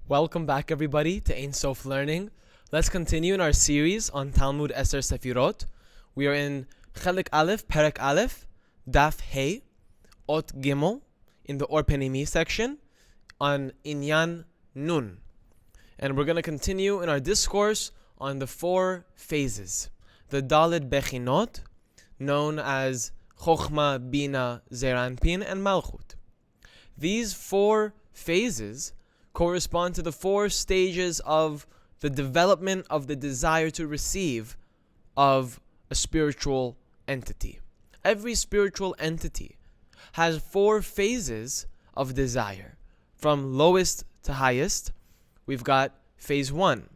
Welcome back, everybody, to Ein Sof Learning. Let's continue in our series on Talmud Eser Sefirot. We are in Chelek Aleph, Perek Aleph, Daf Hey, Ot Gimel, in the Or Penimi section, on Inyan Nun. And we're going to continue in our discourse on the four phases, the Daled Bechinot, known as Chochma, Bina, Zeir Anpin, and Malchut. These four phases correspond to the four stages of the development of the desire to receive of a spiritual entity. Every spiritual entity has four phases of desire. From lowest to highest, we've got phase 1,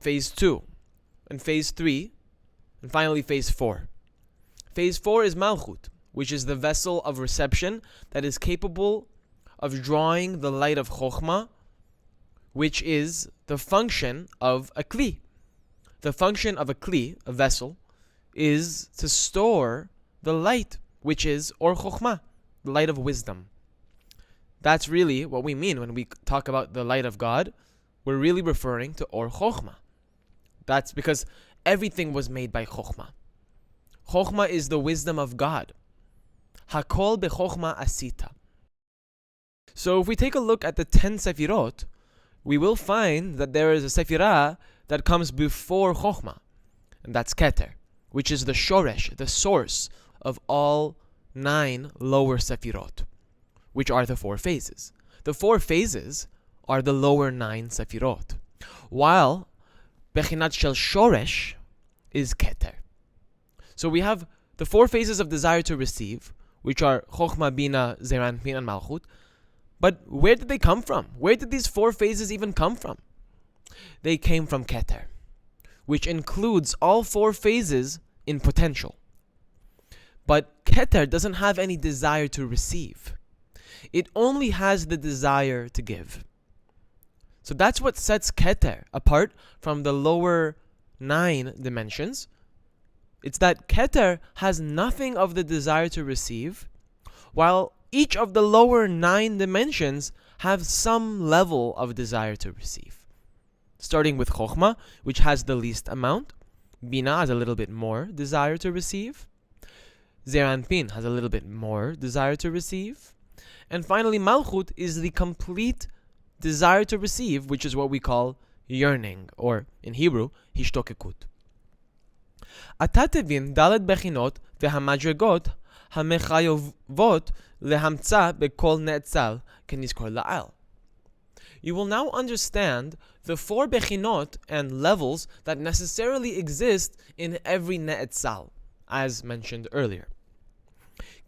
phase 2, and phase 3, and finally phase 4. Phase 4 is Malchut, which is the vessel of reception that is capable of drawing the light of Chochmah, which is the function of a Kli. The function of a Kli, a vessel, is to store the light, which is Or Chochmah, the light of wisdom. That's really what we mean when we talk about the light of God. We're really referring to Or Chochmah. That's because everything was made by Chochmah. Chochmah is the wisdom of God. Hakol bechochmah asita. So if we take a look at the 10 Sefirot, we will find that there is a Sefirah that comes before Chochmah, and that's Keter, which is the Shoresh, the source of all 9 lower Sefirot, which are the four phases. The four phases are the lower 9 Sefirot, while Bechinat Shel Shoresh is Keter. So we have the four phases of desire to receive, which are Chochmah, Bina, Zeir Anpin, and Malchut. But where did they come from? Where did these four phases even come from? They came from Keter, which includes all four phases in potential. But Keter doesn't have any desire to receive. It only has the desire to give. So that's what sets Keter apart from the lower 9 dimensions. It's that Keter has nothing of the desire to receive, while each of the lower 9 dimensions have some level of desire to receive. Starting with Chochmah, which has the least amount. Bina has a little bit more desire to receive. Zeir Anpin has a little bit more desire to receive. And finally, Malchut is the complete desire to receive, which is what we call yearning, or in Hebrew, hishtokekut. Ata tevin daled bechinot vehamadregot hamechayovot lehamtza bekol ne'etzal kenizkor la'al. You will now understand the 4 bechinot and levels that necessarily exist in every ne'etzal, as mentioned earlier.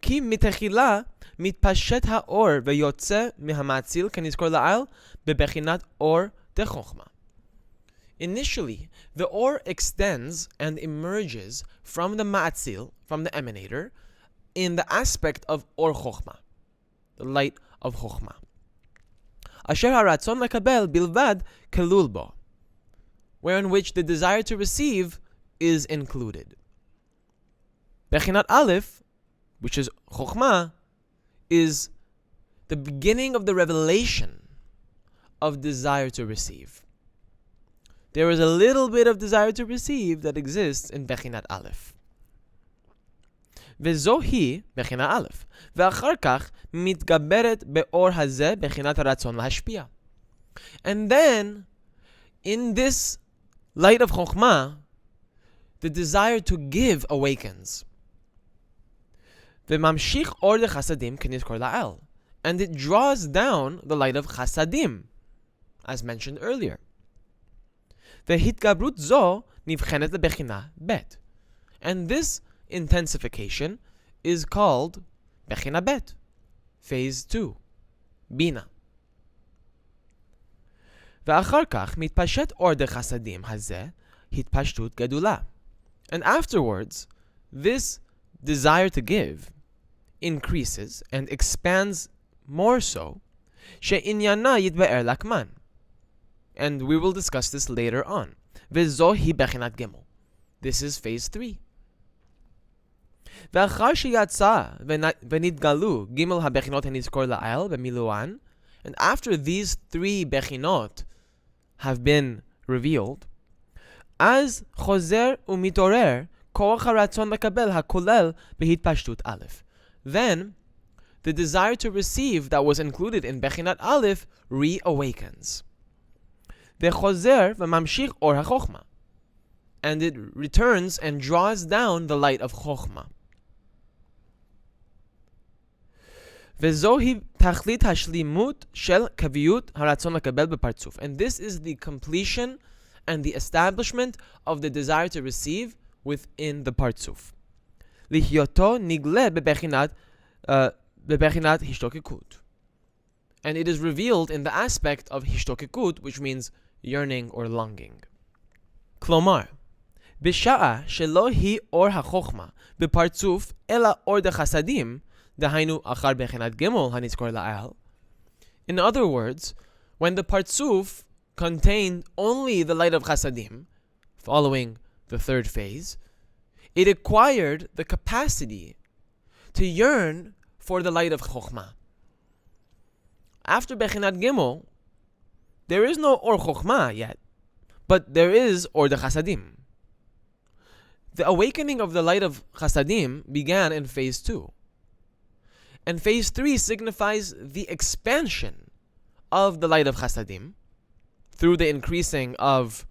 Ki mitechila mitpashet ha'or veyotze mehamatzil kenizkor la'al bebechinat or techochma. Initially, the or extends and emerges from the ma'atzil, from the emanator, in the aspect of Or Chochmah, the light of Chochmah. Asher haratzon lekabel bilvad kelul bo, wherein which the desire to receive is included. Bechinat Aleph, which is Chochmah, is the beginning of the revelation of desire to receive. There is a little bit of desire to receive that exists in Bechinat Aleph. וזוהי בחינה א', ואחר כך מתגברת באור הזה בחינת הרצון להשפיע. And then, in this light of Chochmah, the desire to give awakens. וממשיך אור לחסדים כנזכור לעיל. And it draws down the light of chasadim, as mentioned earlier. והתגברות זו נבחנת לבחינה ב'. And this intensification is called Bechina Bet, phase 2, Bina. ואחר כך מתפשט אור דחסדים הזה התפשטות גדולה. And afterwards, this desire to give increases and expands more so, שעניינה יתבאר לקמן. And we will discuss this later on. וזוהי בחינת גמל. This is phase 3. ואחר שיצא ונתגלו ג' הבחינות הנזכור לעיל במילואן, And after these three bechinot have been revealed, אז חוזר ומתעורר כוח הרצון לקבל הכולל בהתפשטות א'. Then, the desire to receive that was included in bechinat aleph reawakens. וחוזר וממשיך אור החוכמה. And it returns and draws down the light of chokhmah. וזוהי תכלית השלימות של קביעות הרצון לקבל בפרצוף. And this is the completion and the establishment of the desire to receive within the partzuf. להיותו נגלה בבחינת השתוקקות. And it is revealed in the aspect of השתוקקות, which means yearning or longing. כלומר, בשעה שלא היא אור החוכמה בפרצוף, אלא אור דחסדים, דהיינו אחר בחינת גמול הנזכור לעיל. In other words, when the partzuf contained only the light of chasadim, following the third phase, it acquired the capacity to yearn for the light of chokhmah. After bechinat gimel, there is no or chokhmah yet, but there is or the chasadim. The awakening of the light of chasadim began in phase 2. And phase 3 signifies the expansion of the light of chasadim through the increasing of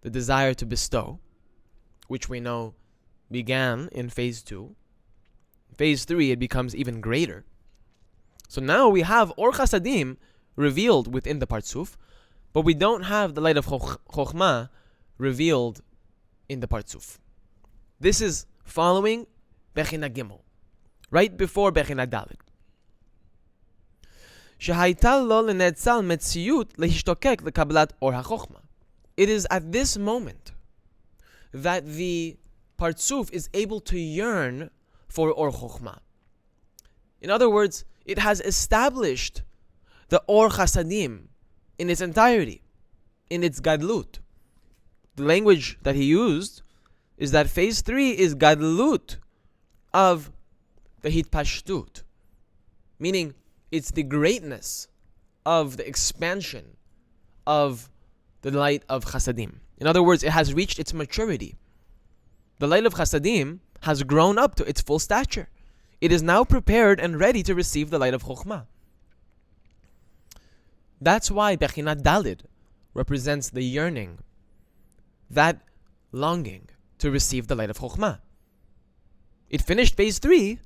the desire to bestow, which we know began in phase 2. Phase 3, it becomes even greater. So now we have or chasadim revealed within the partzuf, but we don't have the light of chokhmah revealed in the partzuf. This is following Bechina Gimel, right before Bechina Dalet. שהייתה לו לנצל מציאות להשתוקק לקבלת אור החוכמה. It is at this moment that the partzuf is able to yearn for or chokhmah. In other words, it has established the or chasadim in its entirety, in its gadlut. The language that he used is that phase 3 is gadlut of the hitpashtut, meaning it's the greatness of the expansion of the light of chasadim. In other words, it has reached its maturity. The light of chasadim has grown up to its full stature. It is now prepared and ready to receive the light of chokhmah. That's why Bechinat Dalid represents the yearning, that longing to receive the light of chokhmah. It finished phase 3.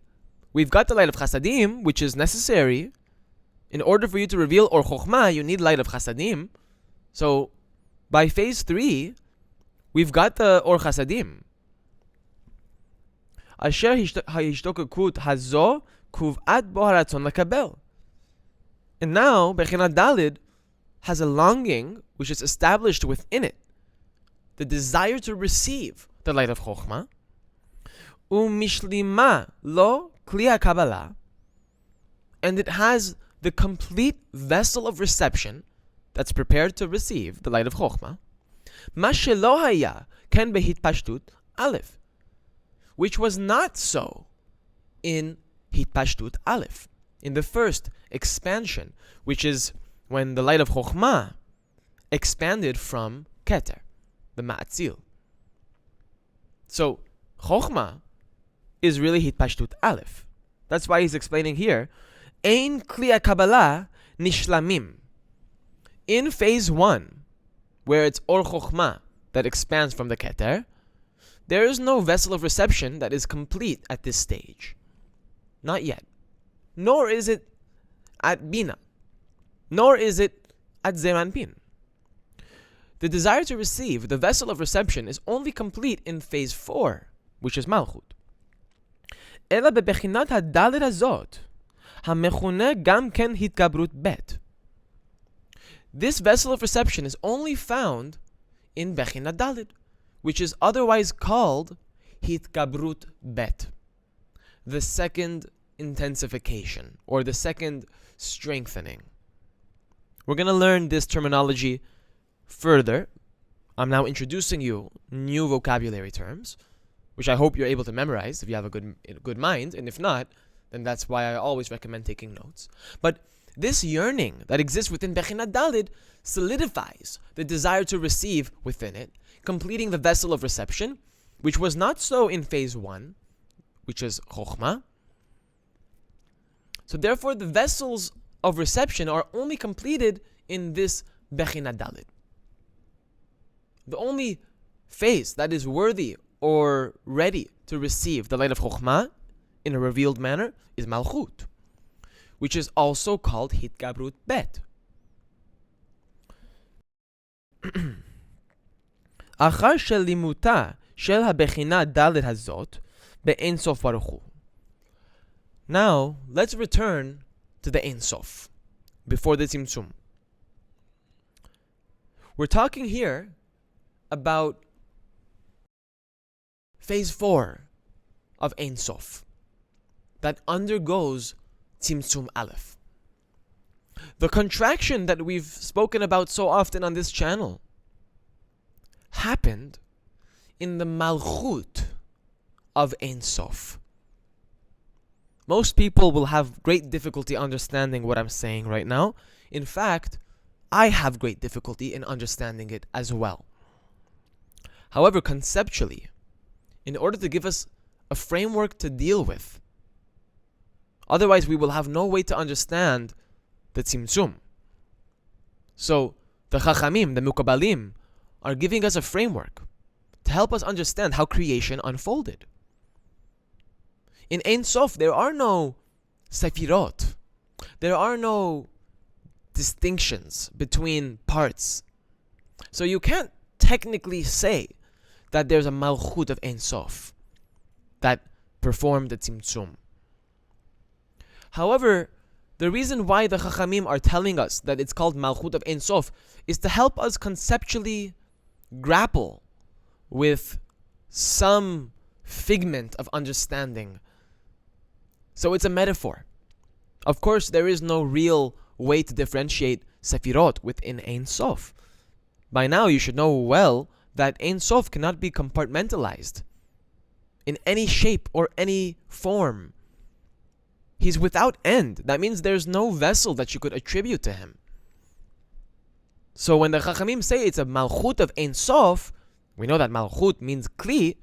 We've got the light of chasadim, which is necessary. In order for you to reveal or chokhmah, you need light of chasadim. So, by phase 3, we've got the or chasadim. אשר ההשתוקקות הזו קובעת בו הרצון לקבל. And now, Bechinat Dalid has a longing which is established within it, the desire to receive the light of chokhmah. ומשלימה לו כלי הקבלה, and it has the complete vessel of reception that's prepared to receive the light of chokhmah. מה שלא היה כן בהתפשטות א', which was not so in hitpashtut aleph, in the first expansion, which is when the light of chokhmah expanded from keter, the ma'atzil. So chokhmah is really hitpashtut aleph. That's why he's explaining here, ein kli kabbalah nishlamim. In phase 1, where it's or chokhmah that expands from the keter, there is no vessel of reception that is complete at this stage. Not yet. Nor is it at Bina. Nor is it at Zeranpin. The desire to receive, the vessel of reception, is only complete in phase 4, which is Malchut. אלא בבחינת הדלת הזאת, המכונה גם כן התגברות ב'. This vessel of reception is only found in Bechinat Dalid, which is otherwise called hitgabrut bet, the second intensification, or the second strengthening. We're going to learn this terminology further. I'm now introducing you new vocabulary terms, which I hope you're able to memorize if you have a good mind, and if not, then that's why I always recommend taking notes. But This yearning that exists within Bechinat Dalid solidifies the desire to receive within it, completing the vessel of reception, which was not so in phase 1, which is Chokhmah. So therefore, the vessels of reception are only completed in this Bechinat Dalid. The only phase that is worthy or ready to receive the light of Chokhmah in a revealed manner is Malchut, which is also called Hitgabrut Bet. אחר שלימותה של הבחינה ד' הזאת באין סוף ברוך הוא. Now, let's return to the Ein Sof, before the Tzimtzum. We're talking here about phase 4 of Ein Sof that undergoes Tzimtzum Aleph. The contraction that we've spoken about so often on this channel happened in the Malchut of Ein Sof. Most people will have great difficulty understanding what I'm saying right now. In fact, I have great difficulty in understanding it as well. However, conceptually, in order to give us a framework to deal with, otherwise we will have no way to understand the Tzimtzum. So, the Chachamim, the Mukabalim, are giving us a framework to help us understand how creation unfolded. In Ein Sof, there are no Sefirot. There are no distinctions between parts. So you can't technically say that there's a Malchut of Ein Sof that performed the Tzimtzum. However, the reason why the Chachamim are telling us that it's called Malchut of Ein Sof is to help us conceptually grapple with some figment of understanding. So it's a metaphor. Of course, there is no real way to differentiate Sefirot within Ein Sof. By now, you should know well that Ein Sof cannot be compartmentalized in any shape or any form. He's without end. That means there's no vessel that you could attribute to him. So when the Chachamim say it's a Malchut of Ein Sof, we know that Malchut means Kli.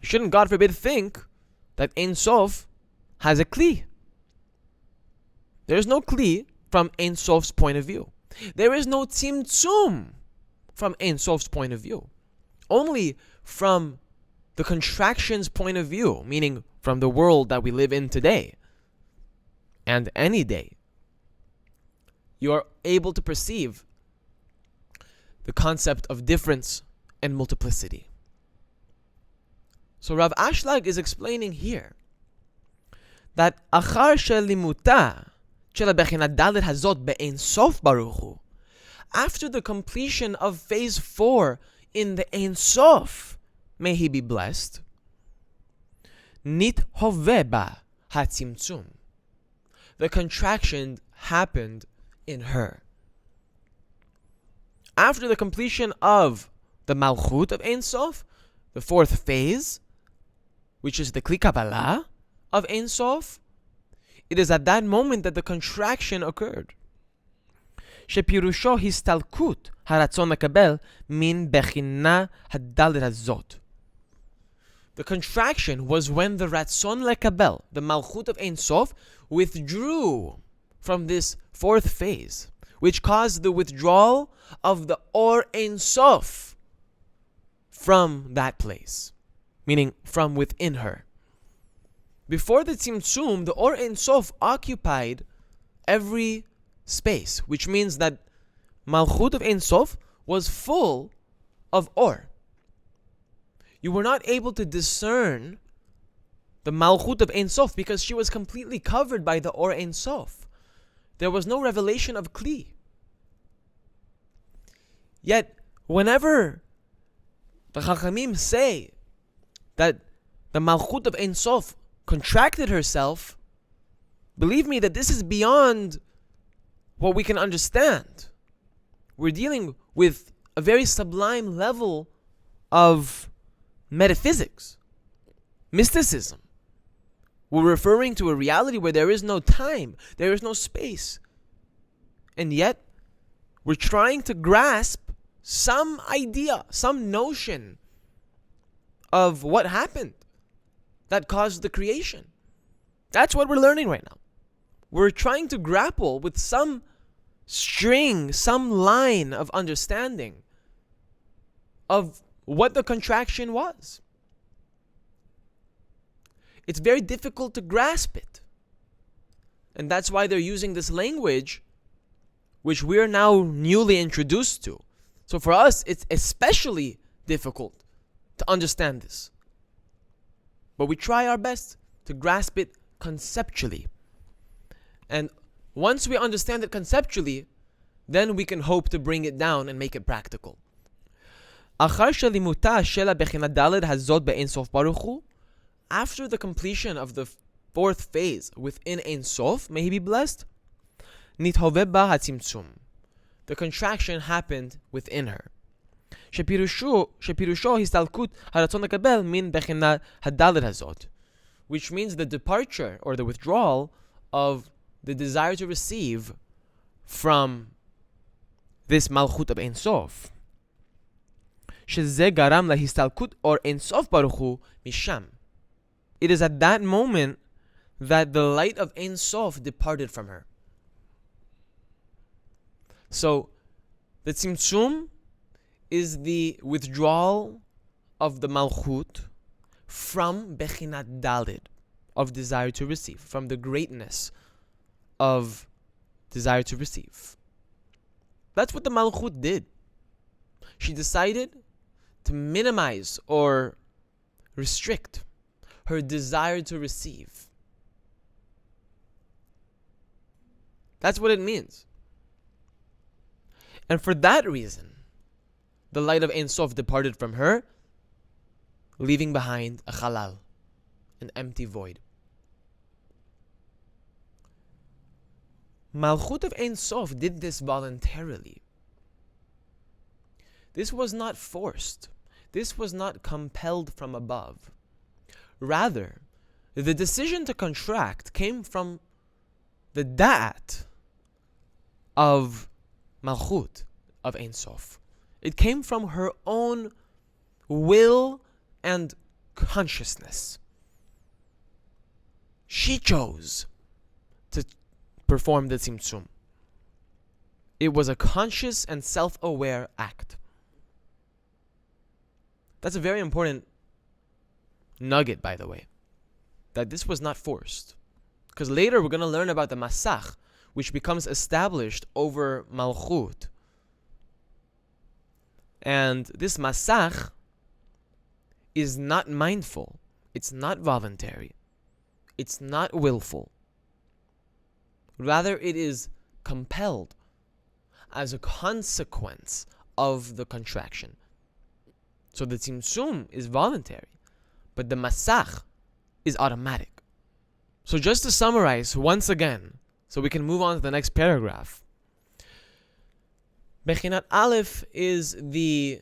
You shouldn't, God forbid, think that Ein Sof has a Kli. There is no Kli from Ein Sof's point of view. There is no Tzimtzum from Ein Sof's point of view. Only from the contraction's point of view, meaning from the world that we live in today and any day, you are able to perceive the concept of difference and multiplicity. So Rav Ashlag is explaining here that achar shelimuta shel bechina dalet hazot be'ein sof baruch hu, after the completion of phase 4 in the Ein Sof, may he be blessed, nit hoveba hatzimtzum, the contraction happened in her. After the completion of the Malchut of Ein Sof, the 4th phase, which is the Kli Kabbalah of Ein Sof, it is at that moment that the contraction occurred. Shepirusho histalkut haratzon lekabel min bechina hadalit hazot. The contraction was when the ratzon lekabel, the Malchut of Ein Sof, withdrew from this 4th phase, which caused the withdrawal of the Or Ein Sof from that place, meaning from within her. Before the Tzimtzum, the Or Ein Sof occupied every space, which means that Malchut of Ein Sof was full of Or. You were not able to discern the Malchut of Ein Sof because she was completely covered by the Or Ein Sof. There was no revelation of Kli. Yet, whenever the Chachamim say that the Malchut of Ein Sof contracted herself, believe me that this is beyond what we can understand. We're dealing with a very sublime level of metaphysics, mysticism. We're referring to a reality where there is no time, there is no space. And yet, we're trying to grasp some idea, some notion of what happened that caused the creation. That's what we're learning right now. We're trying to grapple with some string, some line of understanding of what the contraction was. It's very difficult to grasp it. And that's why they're using this language, which we're now newly introduced to. So for us, it's especially difficult to understand this. But we try our best to grasp it conceptually. And once we understand it conceptually, then we can hope to bring it down and make it practical. After the completion of the fourth phase within Ein Sof, may he be blessed, the contraction happened within her. Which means the departure or the withdrawal of the desire to receive from this Malchut of Ein Sof. It is at that moment that the light of Ein Sof departed from her. So, the Tzimtzum is the withdrawal of the Malchut from Bechinat Dalid, of desire to receive, from the greatness of desire to receive. That's what the Malchut did. She decided to minimize or restrict her desire to receive. That's what it means. And for that reason, the light of Ein Sof departed from her, leaving behind a halal, an empty void. Malchut of Ein Sof did this voluntarily. This was not forced. This was not compelled from above. Rather, the decision to contract came from the da'at of Malchut of Ein Sof. It came from her own will and consciousness. She chose to perform the Tzimtzum. It was a conscious and self-aware act. That's a very important nugget, by the way, that this was not forced. Because later we're going to learn about the Masach, which becomes established over Malchut. And this Masach is not mindful. It's not voluntary. It's not willful. Rather, it is compelled as a consequence of the contraction. So the Tzimtzum is voluntary, but the Masach is automatic. So just to summarize once again, so we can move on to the next paragraph. Bechinat Aleph is the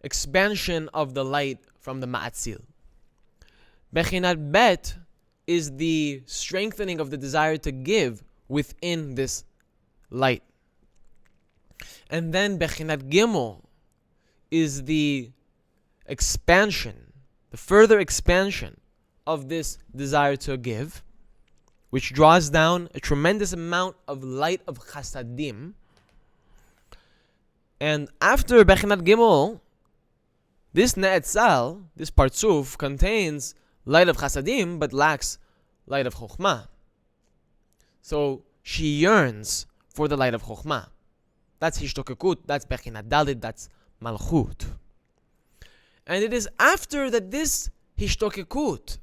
expansion of the light from the Ma'atzil. Bechinat Bet is the strengthening of the desire to give within this light. And then Bechinat Gimel is the expansion, the further expansion of this desire to give, which draws down a tremendous amount of light of chasadim. And after Bechinat Gimel, this Ne'etzal, this Partzuf, contains light of chasadim but lacks light of chokhmah. So she yearns for the light of chokhmah. That's Hishtokekut, that's Bechinat Dalid, that's Malchut. And it is after that this Hishtokekut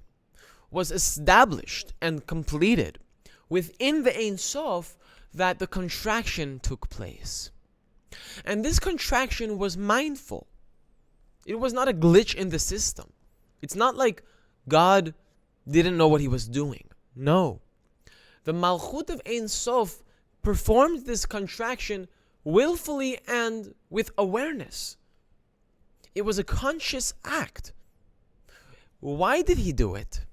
was established and completed within the Ein Sof that the contraction took place. And this contraction was mindful. It was not a glitch in the system. It's not like God didn't know what he was doing. No. The Malchut of Ein Sof performed this contraction willfully and with awareness. It was a conscious act. Why did he do it?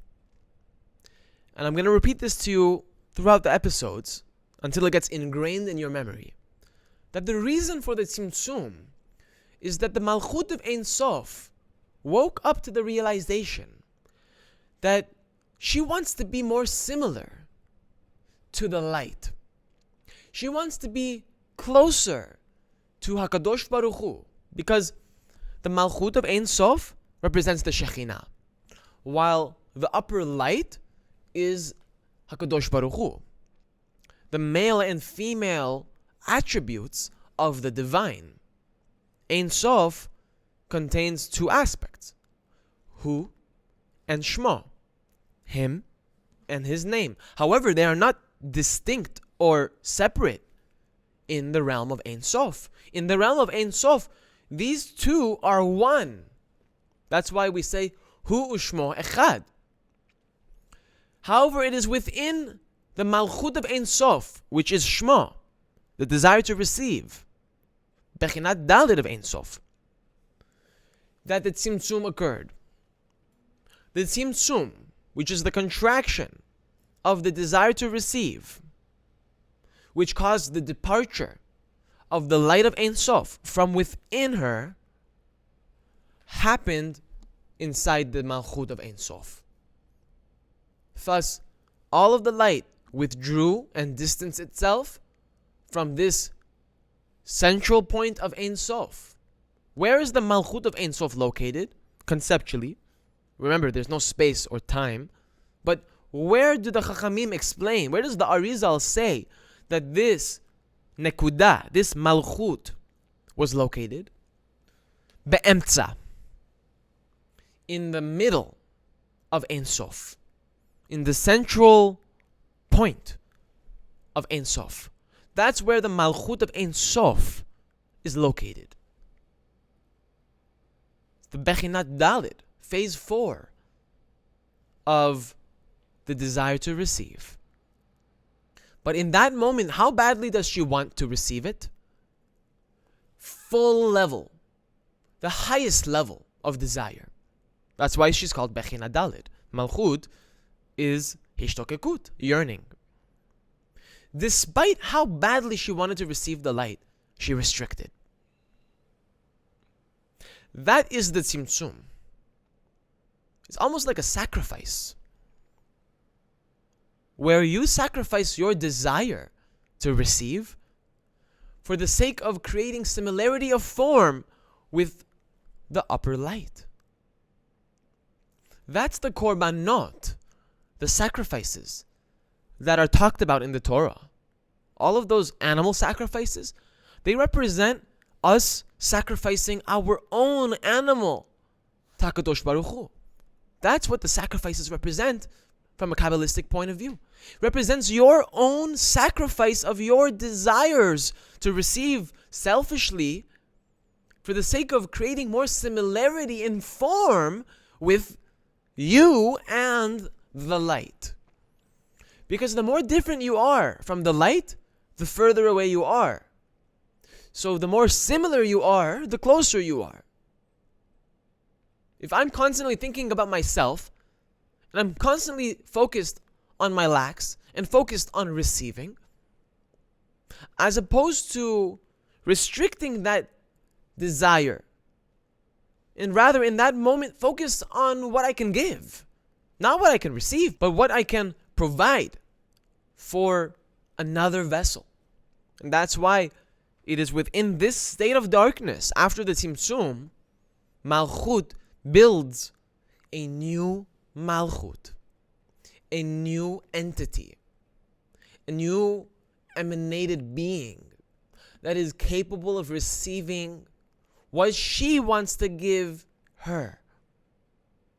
and I'm going to repeat this to you throughout the episodes until it gets ingrained in your memory, that the reason for the Tzimtzum is that the Malchut of Ein Sof woke up to the realization that she wants to be more similar to the light. She wants to be closer to HaKadosh Baruch Hu, because the Malchut of Ein Sof represents the Shekhinah, while the upper light is HaKadosh Baruch Hu, the male and female attributes of the divine. Ein Sof contains two aspects, Hu and Shmo, him and his name. However, they are not distinct or separate in the realm of Ein Sof. In the realm of Ein Sof, these two are one. That's why we say Hu u'Shmo echad. However, it is within the Malchut of Ein Sof, which is Shmo, the desire to receive, Bechinat Dalit of Ein Sof, that the Tzimtzum occurred. The Tzimtzum, which is the contraction of the desire to receive, which caused the departure of the light of Ein Sof from within her, happened inside the Malchut of Ein Sof. Thus, all of the light withdrew and distanced itself from this central point of Ein Sof. Where is the Malchut of Ein Sof located? Conceptually. Remember, there's no space or time. But where do the Chachamim explain? Where does the Arizal say that this Nekuda, this Malchut, was located? Be'emtza. In the middle of Ein Sof. In the central point of Ein Sof. That's where the Malchut of Ein Sof is located. The Bechinat Dalit, phase 4 of the desire to receive. But in that moment, how badly does she want to receive it? Full level, the highest level of desire. That's why she's called Bechinat Dalit. Malchut is Hishtokekut, yearning. Despite how badly she wanted to receive the light, she restricted. That is the Tzimtzum. It's almost like a sacrifice, where you sacrifice your desire to receive for the sake of creating similarity of form with the upper light. That's the korbanot, the sacrifices that are talked about in the Torah. All of those animal sacrifices, they represent us sacrificing our own animal to HaKadosh Baruch Hu. That's what the sacrifices represent from a Kabbalistic point of view. Represents your own sacrifice of your desires to receive selfishly for the sake of creating more similarity in form with you and the light. Because the more different you are from the light, the further away you are. So the more similar you are, the closer you are. If I'm constantly thinking about myself, and I'm constantly focused on my lacks and focused on receiving, as opposed to restricting that desire, and rather in that moment focus on what I can give, not what I can receive, but what I can provide for another vessel. And that's why it is within this state of darkness, after the Tzimtzum, Malchut builds a new Malchut, a new entity, a new emanated being that is capable of receiving what she wants to give her.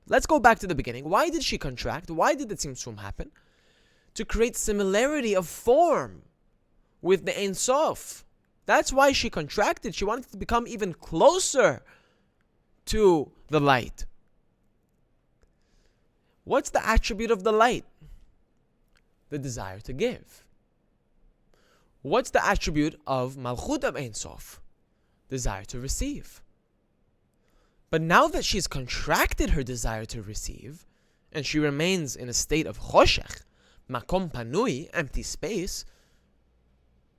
Let's go back to the beginning. Why did she contract? Why did the Tzimtzum happen? To create similarity of form with the Ein Sof. That's why she contracted. She wanted to become even closer to the light. What's the attribute of the light? The desire to give. What's the attribute of Malchut of Ein Sof? Desire to receive. But now that she's contracted her desire to receive, and she remains in a state of choshech, makom panui, empty space,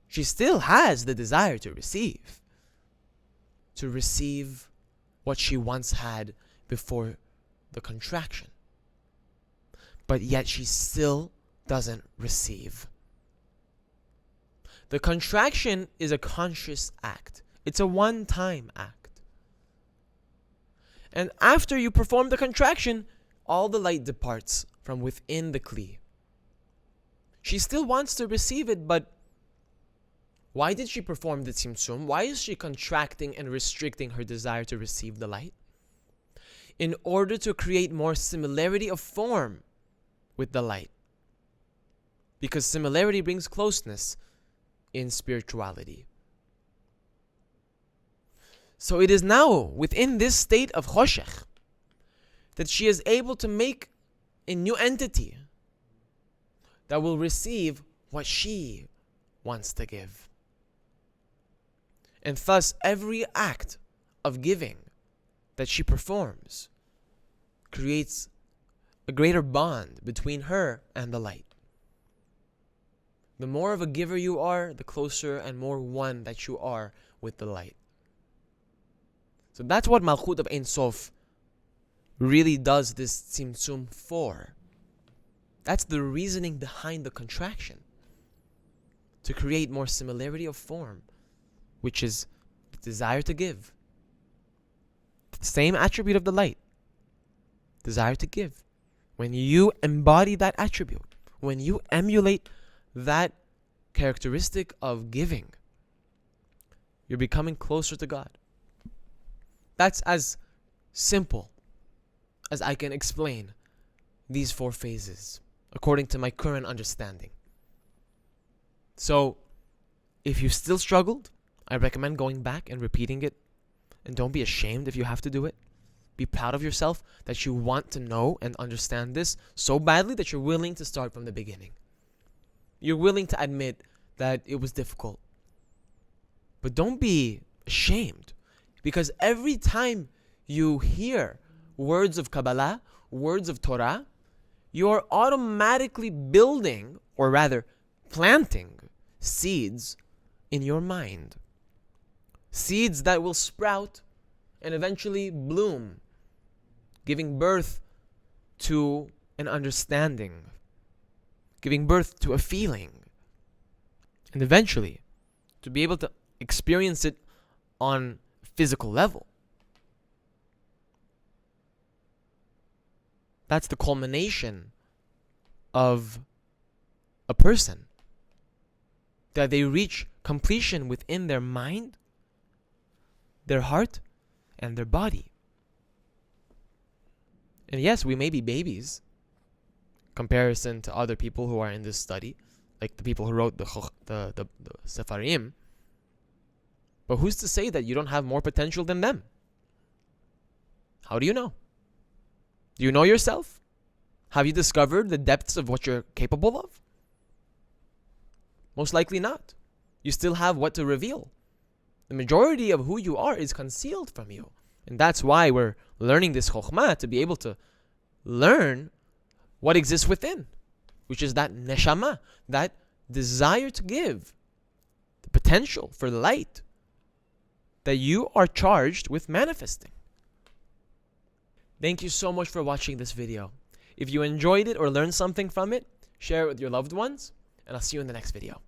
she still has the desire to receive what she once had before the contraction. But yet she still doesn't receive. The contraction is a conscious act. It's a one-time act. And after you perform the contraction, all the light departs from within the kli. She still wants to receive it, but why did she perform the tzimtzum? Why is she contracting and restricting her desire to receive the light? In order to create more similarity of form with the light. Because similarity brings closeness in spirituality. So it is now within this state of choshech that she is able to make a new entity that will receive what she wants to give. And thus every act of giving that she performs creates a greater bond between her and the light. The more of a giver you are, the closer and more one that you are with the light. So that's what Malchut of Ein Sof really does this tzimtzum for. That's the reasoning behind the contraction. To create more similarity of form, which is the desire to give. The same attribute of the light. Desire to give. When you embody that attribute, when you emulate that characteristic of giving, you're becoming closer to God. That's as simple as I can explain these 4 phases according to my current understanding. So, if you still struggled, I recommend going back and repeating it. And don't be ashamed if you have to do it. Be proud of yourself that you want to know and understand this so badly that you're willing to start from the beginning. You're willing to admit that it was difficult. But don't be ashamed, because every time you hear words of Kabbalah, words of Torah, you're automatically building, or rather planting, seeds in your mind. Seeds that will sprout and eventually bloom, giving birth to an understanding, giving birth to a feeling, and eventually to be able to experience it on a physical level. That's the culmination of a person, that they reach completion within their mind, their heart, and their body. And yes, we may be babies comparison to other people who are in this study, like the people who wrote the Sefarim. But who's to say that you don't have more potential than them? How do you know? Do you know yourself? Have you discovered the depths of what you're capable of? Most likely not. You still have what to reveal. The majority of who you are is concealed from you. And that's why we're learning this chokhmah, to be able to learn what exists within, which is that neshama, that desire to give, the potential for light that you are charged with manifesting. Thank you so much for watching this video. If you enjoyed it or learned something from it, share it with your loved ones, and I'll see you in the next video.